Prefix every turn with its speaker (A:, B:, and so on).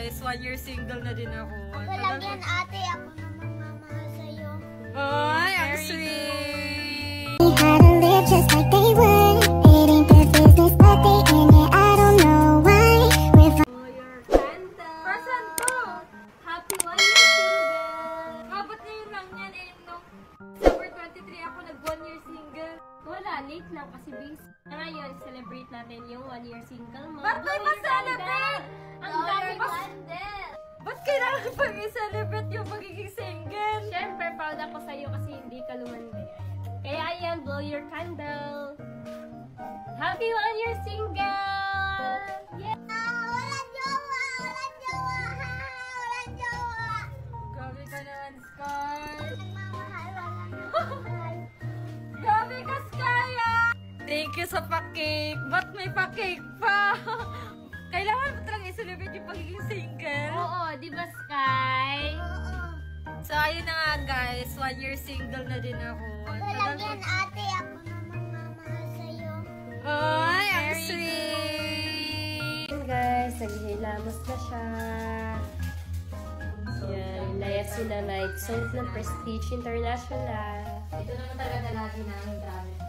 A: guys, 1 year single na din ako.
B: Ako lang yan ate, ako naman mamahal sa'yo.
A: Ay, ang sweet!
C: How to live just like they would. It ain't their business, but they in it. I don't know why.
B: Your candle.
A: Pasan to?
B: Happy 1 year single.
A: Ba't ngayon lang yan eh, nung December 23 ako nag 1 year single.
B: Wala, late lang kasi busy. Ngayon, celebrate natin yung 1 year single mo.
A: Ba't may pa-celebrate?
B: Ang dami candle!
A: Ba't kailangan pang i-celebrate yung magiging single?
B: Siyempre, proud ako sa'yo kasi hindi ka lumandi. Kaya ayan, blow your candle. Happy 1 year single! Yeah! Walang jowa! Walang jowa! Walang jowa!
A: Grabe ka naman, Sky.
B: Nagmamahal, walang nagmamahal.
A: Grabe ka, Sky, ah! Thank you sa pa-cake. Ba't may pa-cake pa? Kailangan mo talaga i-celebrate yung pagiging single.
B: Oo, di ba, Sky?
A: So, ayun na nga, guys. 1 year single na din ako.
B: Ako lang yan, ate. Ako naman mamahal sa'yo.
A: Ay, ang
B: Very
A: sweet!
B: Guys, naghihilamos na siya. Yan, Niacinamide soap ng Prestige International.
A: Ito naman talaga lagi namin gamit.